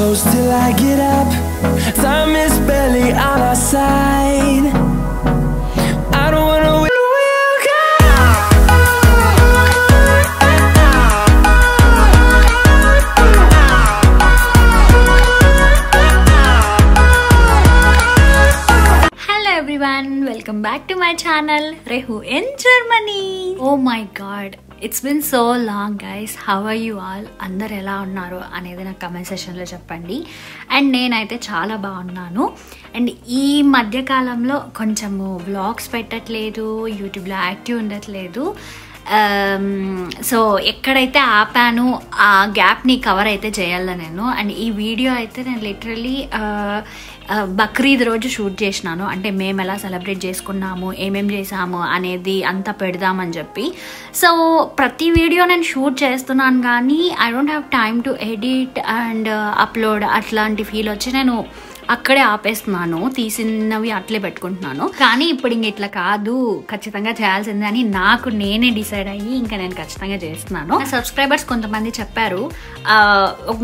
close till I get up. Time is barely on our side. I don't wanna win. Everyone, welcome back to my channel Rehu in Germany. Oh my god, it's been so long guys. How are you all? Andaru ela unnaru anedi na comment section lo cheppandi. And nenaithe chaala baagunnanu. And ee madhya kalamlo konchemu vlogs pettatledu, YouTube lo active undatledu. So ఎక్కడైతే ఆపాను ఆ గ్యాప్ని cover అయితే చేయాలి నేను. And ఈ video అయితే నేను literally Bakrid రోజు shoot చేసినాను. అంటే మేము ఎలా సెలబ్రేట్ చేసుకున్నాము, ఏమేం చేసాము అనేది అంతా పెడదామని చెప్పి. సో ప్రతి వీడియో నేను షూట్ చేస్తున్నాను కానీ I don't have time to edit and upload అట్లాంటి ఫీల్ వచ్చి నేను అక్కడే ఆపేస్తున్నాను, తీసినవి అట్లే పెట్టుకుంటున్నాను. కానీ ఇప్పుడు ఇంక ఇట్లా కాదు, ఖచ్చితంగా చేయాల్సిందే అని నాకు నేనే డిసైడ్ అయ్యి ఇంకా నేను ఖచ్చితంగా చేస్తున్నాను. సబ్స్క్రైబర్స్ కొంతమంది చెప్పారు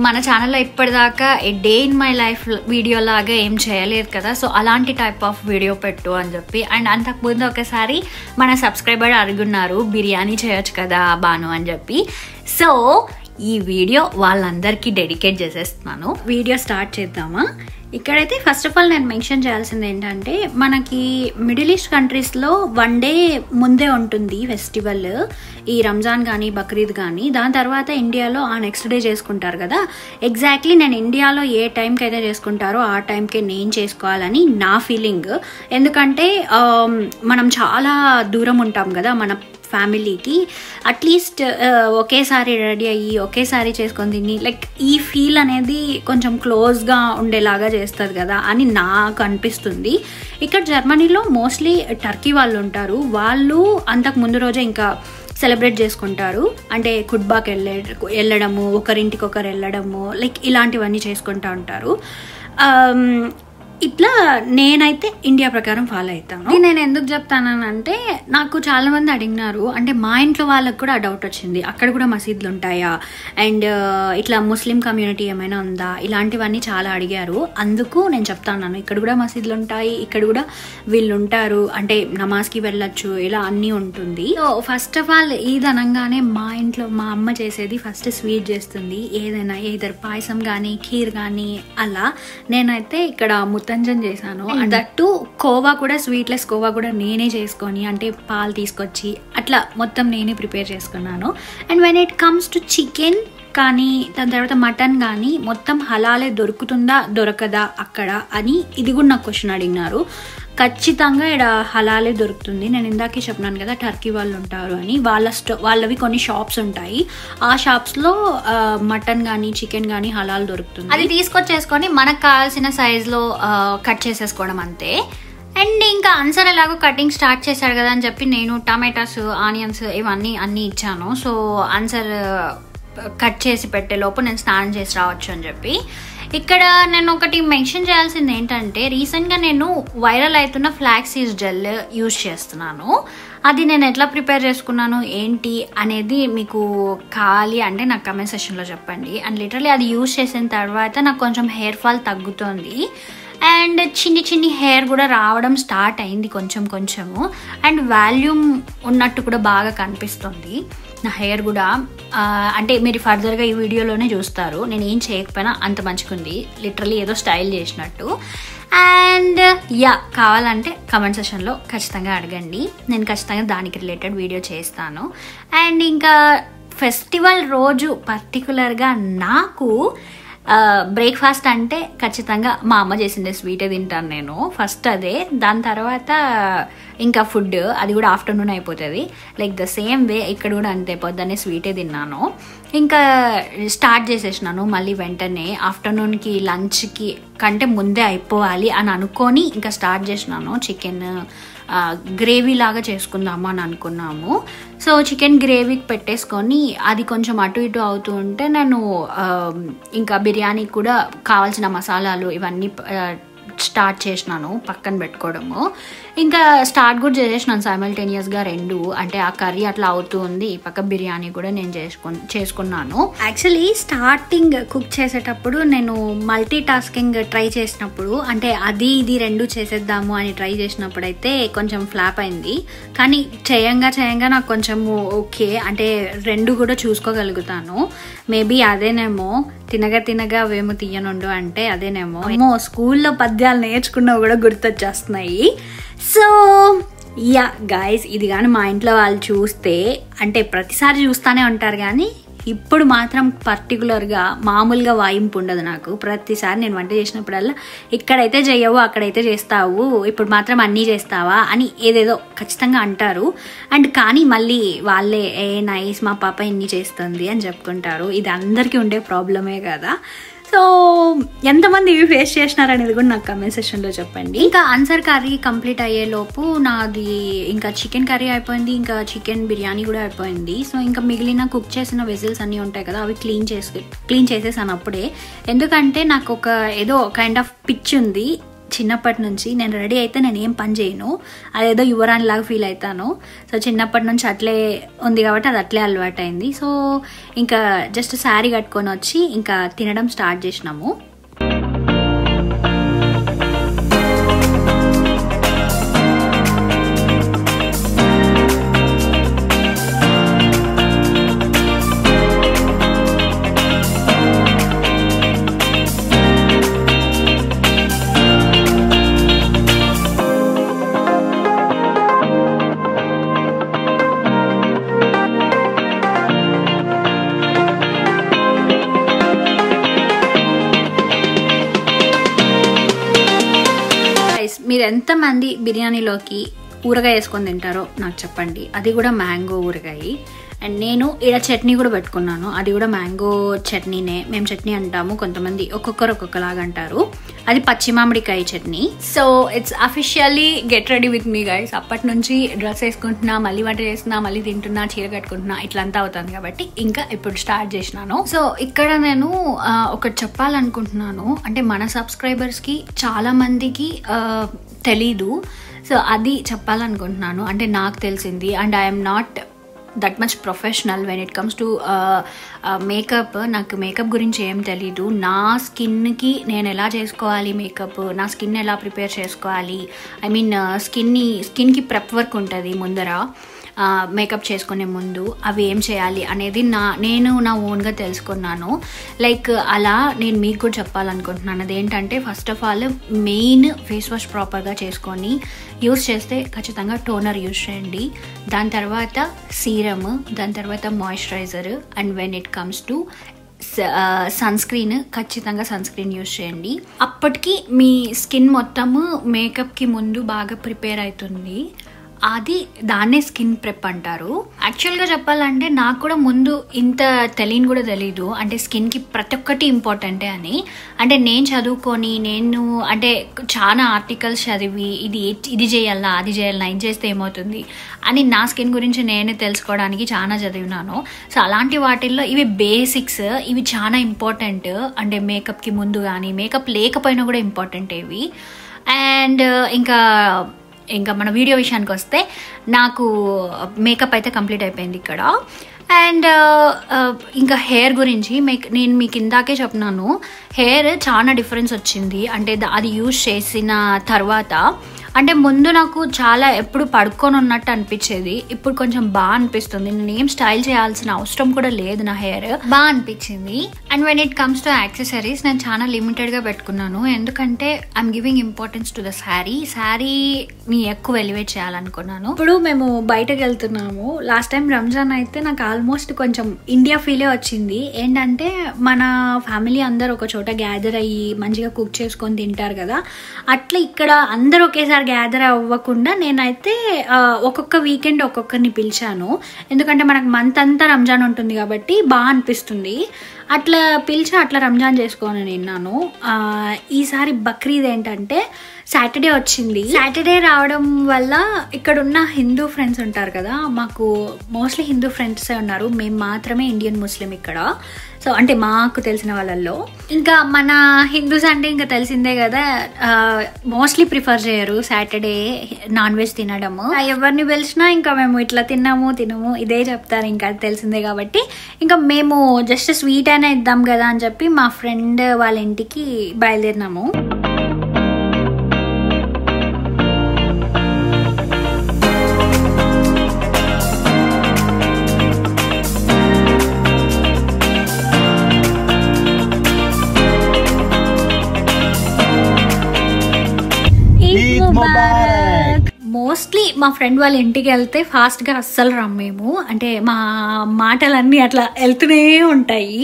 మన ఛానల్లో ఇప్పటిదాకా a day in my life video లాగా ఏం చేయలేదు కదా, సో అలాంటి టైప్ ఆఫ్ వీడియో పెట్టు అని చెప్పి. అండ్ అంతకుముందు ఒకసారి మన సబ్స్క్రైబర్ అడుగున్నారు బిర్యానీ చేయొచ్చు కదా బాను అని చెప్పి. సో ఈ వీడియో వాళ్ళందరికీ డెడికేట్ చేసేస్తున్నాను. వీడియో స్టార్ట్ చేద్దామా? ఇక్కడైతే ఫస్ట్ ఆఫ్ ఆల్ నేను మెన్షన్ చేయాల్సింది ఏంటంటే మనకి మిడిల్ ఈస్ట్ కంట్రీస్లో 1 డే ముందే ఉంటుంది ఫెస్టివల్, ఈ రంజాన్ కానీ బక్రీద్ కానీ. దాని తర్వాత ఇండియాలో ఆ నెక్స్ట్ డే చేసుకుంటారు కదా. ఎగ్జాక్ట్లీ నేను ఇండియాలో ఏ టైంకి అయితే చేసుకుంటారో ఆ టైంకే నేను చేసుకోవాలని నా ఫీలింగ్. ఎందుకంటే మనం చాలా దూరం ఉంటాం కదా మన ఫ్యామిలీకి. అట్లీస్ట్ ఒకేసారి రెడీ అయ్యి ఒకేసారి చేసుకొని తిని లైక్ ఈ ఫీల్ అనేది కొంచెం క్లోజ్గా ఉండేలాగా చేస్తుంది కదా అని నాకు అనిపిస్తుంది. ఇక్కడ జర్మనీలో మోస్ట్లీ టర్కీ వాళ్ళు ఉంటారు. వాళ్ళు అంతకు ముందు రోజే ఇంకా సెలబ్రేట్ చేసుకుంటారు. అంటే కుడ్బాకి వెళ్ళడము, ఒకరింటికి ఒకరు వెళ్ళడము, లైక్ ఇలాంటివన్నీ చేసుకుంటూ ఉంటారు. ఇట్లా నేనైతే ఇండియా ప్రకారం ఫాలో అవుతాను. నేను ఎందుకు చెప్తానంటే నాకు చాలా మంది అడిగినారు, అంటే మా ఇంట్లో వాళ్ళకి కూడా ఆ డౌట్ వచ్చింది, అక్కడ కూడా మసీదులు ఉంటాయా అండ్ ఇట్లా ముస్లిం కమ్యూనిటీ ఏమైనా ఉందా, ఇలాంటివన్నీ చాలా అడిగారు. అందుకు నేను చెప్తాను, ఇక్కడ కూడా మసీదులు ఉంటాయి, ఇక్కడ కూడా వీళ్ళు ఉంటారు, అంటే నమాజ్కి వెళ్ళొచ్చు, ఇలా అన్నీ ఉంటుంది. So first of all Eid అనగానే మా ఇంట్లో మా అమ్మ చేసేది ఫస్ట్ స్వీట్ చేస్తుంది, ఏదైనా ఏదర్ పాయసం కానీ ఖీర్ కానీ అలా. నేనైతే ఇక్కడ ముత్తంజన్ చేశాను. దట్టు కోవా కూడా, స్వీట్లెస్ కోవా కూడా నేనే చేసుకొని, అంటే పాలు తీసుకొచ్చి అట్లా మొత్తం నేనే ప్రిపేర్ చేసుకున్నాను. And when it comes to chicken కానీ దాని తర్వాత మటన్ కానీ మొత్తం హలాలే దొరుకుతుందా దొరకదా అక్కడ అని ఇది కూడా నాకు క్వశ్చన్ అడిగినారు. ఖచ్చితంగా ఇక్కడ హలాలే దొరుకుతుంది. నేను ఇందాకే చెప్పినాను కదా టర్కీ వాళ్ళు ఉంటారు అని, వాళ్ళవి కొన్ని షాప్స్ ఉంటాయి. ఆ షాప్స్లో మటన్ కానీ చికెన్ కానీ హలాల్ దొరుకుతుంది. అది తీసుకొచ్చేసుకొని మనకు కావాల్సిన సైజులో కట్ చేసేసుకోవడం అంతే. అండ్ ఇంకా ఆన్సర్ ఎలాగో కటింగ్ స్టార్ట్ చేశాడు కదా అని చెప్పి నేను టమాటాస్, ఆనియన్స్ ఇవన్నీ అన్నీ ఇచ్చాను. సో ఆన్సర్ కట్ చేసి పెట్టే లోపు నేను స్నానం చేసి రావచ్చు అని చెప్పి. ఇక్కడ నేను ఒకటి మెన్షన్ చేయాల్సింది ఏంటంటే రీసెంట్గా నేను వైరల్ అవుతున్న ఫ్లాక్స్ సీడ్స్ జెల్ యూజ్ చేస్తున్నాను. అది నేను ఎట్లా ప్రిపేర్ చేసుకున్నాను ఏంటి అనేది మీకు కావాలి అంటే నాకు కమెంట్ సెక్షన్లో చెప్పండి. అండ్ లిటరలీ అది యూజ్ చేసిన తర్వాత నాకు కొంచెం హెయిర్ ఫాల్ తగ్గుతుంది అండ్ చిన్ని హెయిర్ కూడా రావడం స్టార్ట్ అయింది కొంచెం కొంచెము. అండ్ వాల్యూమ్ ఉన్నట్టు కూడా బాగా కనిపిస్తుంది నా హెయిర్ కూడా. అంటే మీరు ఫర్దర్గా ఈ వీడియోలోనే చూస్తారు, నేను ఏం చేయకపోయినా అంత మంచిగుంది, లిటరలీ ఏదో స్టైల్ చేసినట్టు. అండ్ యా కావాలంటే కమెంట్ సెక్షన్లో ఖచ్చితంగా అడగండి, నేను ఖచ్చితంగా దానికి రిలేటెడ్ వీడియో చేస్తాను. అండ్ ఇంకా ఫెస్టివల్ రోజు పర్టికులర్గా నాకు బ్రేక్ఫాస్ట్ అంటే ఖచ్చితంగా మా అమ్మ చేసిండే స్వీటే తింటాను నేను, ఫస్ట్ అదే. దాని తర్వాత ఇంకా ఫుడ్, అది కూడా ఆఫ్టర్నూన్ అయిపోతుంది. లైక్ ద సేమ్ వే ఇక్కడ కూడా అంతే, పొద్దున్నే స్వీటే తిన్నాను. ఇంకా స్టార్ట్ చేసేసినాను మళ్ళీ వెంటనే ఆఫ్టర్నూన్కి లంచ్కి కంటే ముందే అయిపోవాలి అని అనుకొని ఇంకా స్టార్ట్ చేసినాను. చికెన్ గ్రేవీ లాగా చేసుకుందాము అని అనుకున్నాము. సో చికెన్ గ్రేవీకి పెట్టేసుకొని అది కొంచెం అటు ఇటు అవుతూ ఉంటే నేను ఇంకా బిర్యానీ కూడా కావాల్సిన మసాలాలు ఇవన్నీ స్టార్ట్ చేసినాను పక్కన పెట్టుకోవడము. ఇంకా స్టార్ట్ కూడా చేసేసినాను సైమల్టేనియస్గా రెండు. అంటే ఆ కర్రీ అట్లా అవుతూ ఉంది, పక్క బిర్యానీ కూడా నేను చేసుకున్నాను. యాక్చువల్లీ స్టార్టింగ్ కుక్ చేసేటప్పుడు నేను మల్టీ టాస్కింగ్ ట్రై చేసినప్పుడు, అంటే అది ఇది రెండు చేసేద్దాము అని ట్రై చేసినప్పుడు అయితే కొంచెం ఫ్లాప్ అయింది. కానీ చేయంగా నాకు కొంచెం ఓకే, అంటే రెండు కూడా చూసుకోగలుగుతాను. మేబీ అదేనేమో, తినగా అవేమో తీయనుండు అంటే అదేనేమో. స్కూల్లో పద్యాలు నేర్చుకున్నవి కూడా గుర్తొచ్చేస్తున్నాయి. సో యా గైస్, ఇది కానీ మా ఇంట్లో వాళ్ళు చూస్తే, అంటే ప్రతిసారి చూస్తూనే ఉంటారు కానీ ఇప్పుడు మాత్రం పర్టికులర్గా మామూలుగా వాయింపు ఉండదు నాకు. ప్రతిసారి నేను వంట చేసినప్పుడల్లా ఇక్కడైతే చేయవు అక్కడైతే చేస్తావు, ఇప్పుడు మాత్రం అన్నీ చేస్తావా అని ఏదేదో ఖచ్చితంగా అంటారు. అండ్ కానీ మళ్ళీ వాళ్ళే నైస్ మా పాప ఇన్ని చేస్తుంది అని చెప్పుకుంటారు. ఇది అందరికీ ఉండే ప్రాబ్లమే కదా. సో ఎంతమంది ఇవి ఫేస్ చేసినారనేది కూడా నాకు కమెంట్ సెక్షన్లో చెప్పండి. ఇంకా ఆన్సర్ కర్రీ కంప్లీట్ అయ్యేలోపు నాది ఇంకా చికెన్ కర్రీ అయిపోయింది, ఇంకా చికెన్ బిర్యానీ కూడా అయిపోయింది. సో ఇంకా మిగిలిన కుక్ చేసిన వెజిల్స్ అన్నీ ఉంటాయి కదా, అవి క్లీన్ చేసేసాను అప్పుడే. ఎందుకంటే నాకు ఒక ఏదో కైండ్ ఆఫ్ పిచ్ ఉంది చిన్నప్పటి నుంచి. నేను రెడీ అయితే నేను ఏం పని చేయను, అదేదో యువరాణి లాగా ఫీల్ అవుతాను. సో చిన్నప్పటి నుంచి అట్లే ఉంది కాబట్టి అది అట్లే అలవాటు అయింది. సో ఇంకా జస్ట్ శారీ కట్టుకొని వచ్చి ఇంకా తినడం స్టార్ట్ చేసినాము. మీరు ఎంతమంది బిర్యానీలోకి ఊరగాయ వేసుకొని తింటారో నాకు చెప్పండి. అది కూడా మ్యాంగో ఊరగాయ. అండ్ నేను ఈడ చట్నీ కూడా పెట్టుకున్నాను, అది కూడా మ్యాంగో చట్నీనే. మేము చట్నీ అంటాము, కొంతమంది ఒక్కొక్కరు ఒక్కొక్కలాగా అంటారు. అది పచ్చి మామిడికాయ chutney. So it's officially get ready with me guys. అప్పటి నుంచి డ్రెస్ వేసుకుంటున్నా, మళ్ళీ వంట చేస్తున్నా, మళ్ళీ తింటున్నా, చీర కట్టుకుంటున్నా, ఇట్లంతా అవుతుంది కాబట్టి ఇంకా ఇప్పుడు స్టార్ట్ చేసినాను. సో ఇక్కడ నేను ఒకటి చెప్పాలనుకుంటున్నాను, అంటే మన సబ్స్క్రైబర్స్కి చాలా మందికి తెలీదు. సో అది చెప్పాలనుకుంటున్నాను. అంటే నాకు తెలిసింది, and I'm not that much professional when it comes to make up. నాకు మేకప్ గురించి ఏం తెలీదు. నా స్కిన్కి నేను ఎలా చేసుకోవాలి మేకప్, నా స్కిన్ ఎలా ప్రిపేర్ చేసుకోవాలి, ఐ మీన్ స్కిన్కి ప్రెప్ వర్క్ ఉంటుంది ముందర మేకప్ చేసుకునే ముందు, అవి ఏం చేయాలి అనేది నేను నా ఓన్గా తెలుసుకున్నాను. లైక్ అలా నేను మీకు కూడా చెప్పాలనుకుంటున్నాను. అదేంటంటే first of all main face wash ప్రాపర్గా చేసుకొని యూస్ చేస్తే ఖచ్చితంగా టోనర్ యూస్ చేయండి. దాని తర్వాత సీరమ్, దాని తర్వాత moisturiser, and when it comes to sunscreen, ఖచ్చితంగా సన్ స్క్రీన్ యూస్ చేయండి. అప్పటికి మీ స్కిన్ మొత్తము మేకప్కి ముందు బాగా ప్రిపేర్ అవుతుంది. అది దాన్నే స్కిన్ ప్రెప్ అంటారు. యాక్చువల్గా చెప్పాలంటే నాకు కూడా ముందు ఇంత తెలియని కూడా తెలీదు, అంటే స్కిన్కి ప్రతి ఒక్కటి ఇంపార్టెంటే అని. అంటే నేను చదువుకొని అంటే చాలా ఆర్టికల్స్ చదివి ఇది చేయాలా, అది చేయాలా, ఇది చేస్తే ఏమవుతుంది అని నా స్కిన్ గురించి నేనే తెలుసుకోవడానికి చాలా చదివినాను. సో అలాంటి వాటిల్లో ఇవి బేసిక్స్, ఇవి చాలా ఇంపార్టెంట్. అంటే మేకప్కి ముందు కానీ మేకప్ లేకపోయినా కూడా ఇంపార్టెంట్ ఇవి. అండ్ ఇంకా మన వీడియో విషయానికి వస్తే నాకు మేకప్ అయితే కంప్లీట్ అయిపోయింది ఇక్కడ. అండ్ ఇంకా హెయిర్ గురించి నేను మీకు ఇందాకే చెప్పినాను, హెయిర్ చాలా డిఫరెన్స్ వచ్చింది. అంటే అది యూజ్ చేసిన తర్వాత, అంటే ముందు నాకు చాలా ఎప్పుడు పడుకొని ఉన్నట్టు అనిపించేది, ఇప్పుడు కొంచెం బాగా అనిపిస్తుంది. నేను ఏం స్టైల్ చేయాల్సిన అవసరం కూడా లేదు, నా హెయిర్ బాగా అనిపించింది. And when it comes to accessories నేను చాలా లిమిటెడ్గా పెట్టుకున్నాను, ఎందుకంటే I'm giving importance to the శారీని ఎక్కువ ఎలివేట్ చేయాలనుకున్నాను. ఇప్పుడు మేము బయటకు వెళ్తున్నాము. లాస్ట్ టైం రంజాన్ అయితే నాకు ఆల్మోస్ట్ కొంచెం ఇండియా ఫీలే వచ్చింది. ఏంటంటే మన ఫ్యామిలీ అందరు ఒక చోట గ్యాదర్ అయ్యి మంచిగా కుక్ చేసుకొని తింటారు కదా, అట్లా ఇక్కడ అందరూ ఒకేసారి గ్యాదర్ అవ్వకుండా నేనైతే ఒక్కొక్క వీకెండ్ ఒక్కొక్కరిని పిలిచాను. ఎందుకంటే మనకు మంత్ అంతా రంజాన్ ఉంటుంది కాబట్టి బాగా అనిపిస్తుంది. అట్లా పిలిచి అట్లా రంజాన్ చేసుకోని విన్నాను. ఈసారి బక్రీద్ ఏంటంటే సాటర్డే వచ్చింది. సాటర్డే రావడం వల్ల ఇక్కడ ఉన్న హిందూ ఫ్రెండ్స్ ఉంటారు కదా, మాకు మోస్ట్లీ హిందూ ఫ్రెండ్సే ఉన్నారు. మేము మాత్రమే ఇండియన్ ముస్లిం ఇక్కడ. సో అంటే మాకు తెలిసిన వాళ్ళల్లో ఇంకా మన హిందూస్ అంటే ఇంకా తెలిసిందే కదా, మోస్ట్లీ ప్రిఫర్ చేయరు సాటర్డే నాన్ వెజ్ తినడము. ఎవరిని పిలిచినా ఇంకా మేము ఇట్లా తినము ఇదే చెప్తారు, ఇంకా తెలిసిందే కాబట్టి ఇంకా మేము జస్ట్ స్వీట్ అయినా ఇద్దాం కదా అని చెప్పి మా ఫ్రెండ్ వాళ్ళ ఇంటికి బయలుదేరినాము. మోస్ట్లీ మా ఫ్రెండ్ వాళ్ళ ఇంటికి వెళ్తే ఫాస్ట్గా అస్సలు మేము, అంటే మా మాటలన్నీ అట్లా వెళ్తూనే ఉంటాయి.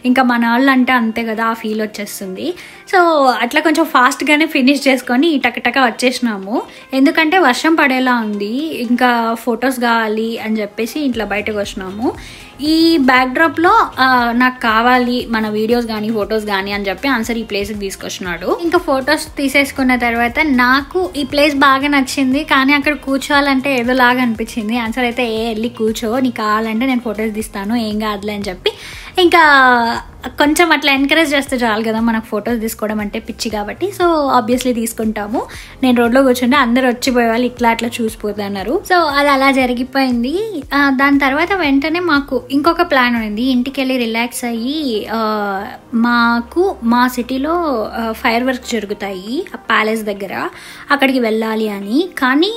ఇంకా మన వాళ్ళు అంటే అంతే కదా, ఆ ఫీల్ వచ్చేస్తుంది. సో అట్లా కొంచెం ఫాస్ట్గానే ఫినిష్ చేసుకొని టకటక వచ్చేసినాము. ఎందుకంటే వర్షం పడేలా ఉంది, ఇంకా ఫొటోస్ కావాలి అని చెప్పేసి ఇట్లా బయటకు వచ్చినాము. ఈ బ్యాక్డ్రాప్లో నాకు కావాలి మన వీడియోస్ కానీ ఫొటోస్ కానీ అని చెప్పి ఆన్సర్ ఈ ప్లేస్కి తీసుకొచ్చినాడు. ఇంకా ఫొటోస్ తీసేసుకున్న తర్వాత నాకు ఈ ప్లేస్ బాగా నచ్చింది, కానీ అక్కడ కూర్చోవాలంటే ఏదోలాగా అనిపించింది. ఆన్సర్ అయితే వెళ్ళి కూర్చో, నీకు కావాలంటే నేను ఫొటోస్ తీస్తాను, ఏం కాదులే అని చెప్పి ఇంకా కొంచెం అట్లా ఎంకరేజ్ చేస్తే చాలు కదా మనకు ఫొటోస్ తీసుకోవడం అంటే పిచ్చి కాబట్టి. సో ఆబ్వియస్లీ తీసుకుంటాము. నేను రోడ్లో కూర్చుంటే అందరు వచ్చిపోయే వాళ్ళు ఇట్లా అట్లా చూసిపోతున్నారు. సో అది అలా జరిగిపోయింది. దాని తర్వాత వెంటనే మాకు ఇంకొక ప్లాన్ ఉంది. ఇంటికి వెళ్ళి రిలాక్స్ అయ్యి మాకు మా సిటీలో ఫైర్ వర్క్స్ జరుగుతాయి ప్యాలెస్ దగ్గర, అక్కడికి వెళ్ళాలి అని. కానీ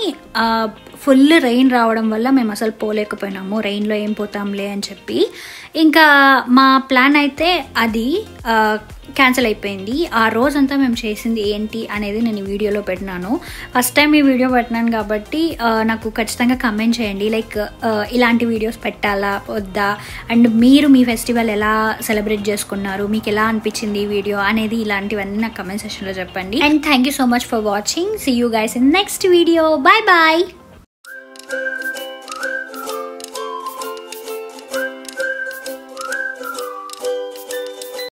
ఫుల్ రెయిన్ రావడం వల్ల మేము అసలు పోలేకపోయినాము. రెయిన్లో ఏం పోతాంలే అని చెప్పి ఇంకా మా ప్లాన్ అయితే అది క్యాన్సిల్ అయిపోయింది. ఆ రోజంతా మేము చేసింది ఏంటి అనేది నేను ఈ వీడియోలో పెట్టినాను. ఫస్ట్ టైం ఈ వీడియో పెట్టినాను కాబట్టి నాకు ఖచ్చితంగా కమెంట్ చేయండి, లైక్ ఇలాంటి వీడియోస్ పెట్టాలా వద్దా, అండ్ మీరు మీ ఫెస్టివల్ ఎలా సెలబ్రేట్ చేసుకున్నారు, మీకు ఎలా అనిపించింది ఈ వీడియో అనేది, ఇలాంటివన్నీ నాకు కమెంట్ సెక్షన్లో చెప్పండి. And thank you so much for watching. See you guys in next video. Bye bye.